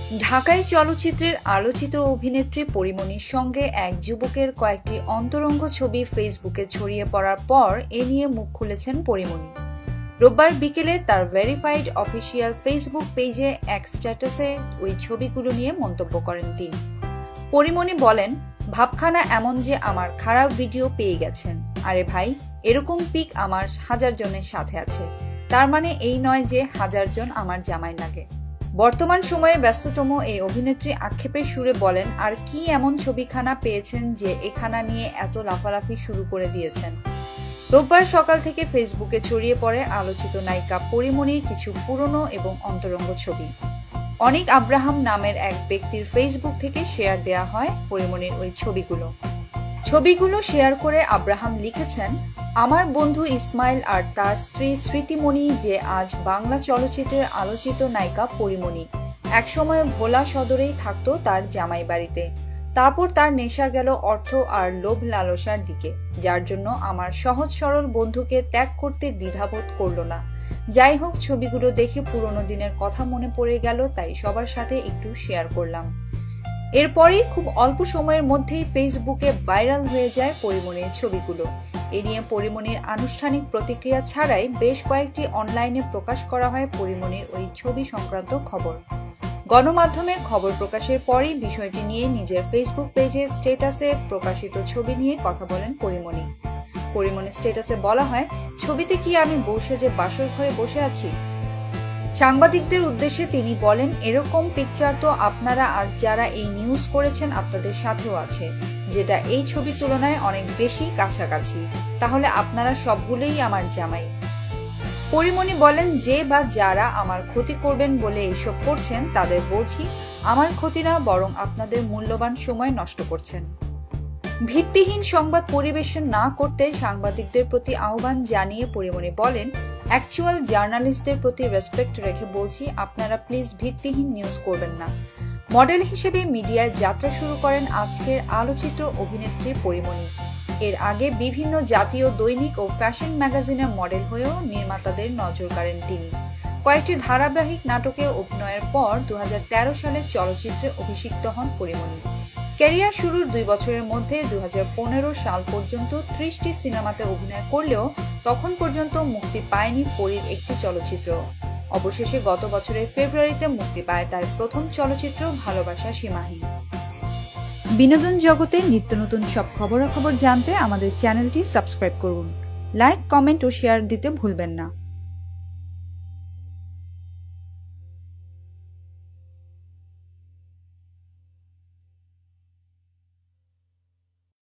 ঢাকাই চলচ্চিত্রের আলোচিত অভিনেত্রী পরীমনির সঙ্গে এক যুবকের কয়েকটি অন্তরঙ্গ ছবি ফেসবুকে ছড়িয়ে পড়ার পর এ নিয়ে মুখ খুলেছেন পরীমনি। রোববার বিকেলে তার ভেরিফাইড অফিসিয়াল ফেসবুক পেজে এক স্ট্যাটাসে ওই ছবিগুলো নিয়ে মন্তব্য করেন তিনি। পরীমনি বলেন, ভাবখানা এমন যে আমার খারাপ ভিডিও পেয়ে গেছেন। আরে ভাই, এরকম পিক আমার 1000 জনের সাথে আছে, তার মানে এই নয় যে 1000 জন আমার জামাই লাগে। বর্তমান সময়ে ব্যস্ততম এই অভিনেত্রী আক্ষেপের সুরে বলেন, আর কি এমন ছবিখানা পেয়েছেন যে এখানা নিয়ে এত লাফালাফি শুরু করে দিয়েছেন। রোববার সকাল থেকে ফেসবুকে ছড়িয়ে পড়ে আলোচিত নায়িকা পরীমনির কিছু পুরনো এবং অন্তরঙ্গ ছবি। অনিক আব্রাহাম নামের এক ব্যক্তির ফেসবুক থেকে শেয়ার দেয়া হয় পরীমনির ওই ছবিগুলো শেয়ার করে আব্রাহাম লিখেছেন, আমার বন্ধু ইসমাইল আর তার স্ত্রী স্মৃতিমণি যে আজ বাংলা চলচ্চিত্রের আলোচিত নায়িকা পরীমনি একসময় ভোলা সদরেই থাকতো তার জামাই বাড়িতে। তারপর তার নেশা গেল অর্থ আর লোভ লালসার দিকে, যার জন্য আমার সহজ সরল বন্ধুকে ত্যাগ করতে দ্বিধাবোধ করল না। যাই হোক, ছবিগুলো দেখে পুরনো দিনের কথা মনে পড়ে গেল, তাই সবার সাথে একটু শেয়ার করলাম। এরপরই খুব অল্প সময়ের মধ্যেই ফেসবুকে ভাইরাল হয়ে যায় পরীমনির ছবিগুলো। এ নিয়ে পরীমনির আনুষ্ঠানিক প্রতিক্রিয়া ছাড়াই বেশ কয়েকটি অনলাইনে প্রকাশ করা হয় পরীমনির ওই ছবি সংক্রান্ত খবর। গণমাধ্যমে খবর প্রকাশের পরই বিষয়টি নিয়ে নিজের ফেসবুক পেজে স্ট্যাটাসে প্রকাশিত ছবি নিয়ে কথা বলেন পরীমনি। পরীমনির স্ট্যাটাসে বলা হয়, ছবিতে কি আমি বসে যে বাসর ঘরে বসে আছি? সাংবাদিকদের উদ্দেশ্যে তিনি বলেন, এরকম পিকচার তো আপনারা আজ যারা এই নিউজ করেছেন আপনাদের সাথেও আছে, যেটা এই ছবির তুলনায় অনেক বেশি কাছাকাছি। তাহলে আপনারা সবগুলোই আমার জামাই। পরীমনি বলেন, যে বা যারা আমার ক্ষতি করবেন বলে এইসব করছেন তাদের বলছি, আমার ক্ষতি না, বরং আপনাদের মূল্যবান সময় নষ্ট করছেন। ভিত্তিহীন সংবাদ পরিবেশন না করতে সাংবাদিকদের প্রতি আহ্বান জানিয়ে পরীমনি বলেন, অ্যাকচুয়াল জার্নালিস্টদের প্রতি রেসপেক্ট রেখে বলছি, আপনারা প্লিজ ভিত্তিহীন নিউজ করবেন না। মডেল হিসেবে মিডিয়ায় যাত্রা শুরু করেন আজকের আলোচিত অভিনেত্রী পরীমনি। এর আগে বিভিন্ন জাতীয় দৈনিক ও ফ্যাশন ম্যাগাজিনের মডেল হয়েও নির্মাতাদের নজর কাড়েন তিনি। কয়েকটি ধারাবাহিক নাটকে অভিনয়ের পর 2013 সালে চলচ্চিত্রে অভিষিক্ত হন পরীমনি। ক্যারিয়ার শুরুর 2 বছরের মধ্যে 2015 সাল পর্যন্ত 30টি সিনেমাতে অভিনয় করলেও তখন পর্যন্ত মুক্তি পায়নি পরীর একটি চলচ্চিত্র। অবশেষে গত বছরের ফেব্রুয়ারিতে মুক্তি পায় তার প্রথম চলচ্চিত্র ভালোবাসা সীমাহীন। বিনোদন জগতের নিত্য নতুন সব খবরাখবর জানতে আমাদের চ্যানেলটি সাবস্ক্রাইব করুন। লাইক, কমেন্ট ও শেয়ার দিতে ভুলবেন না।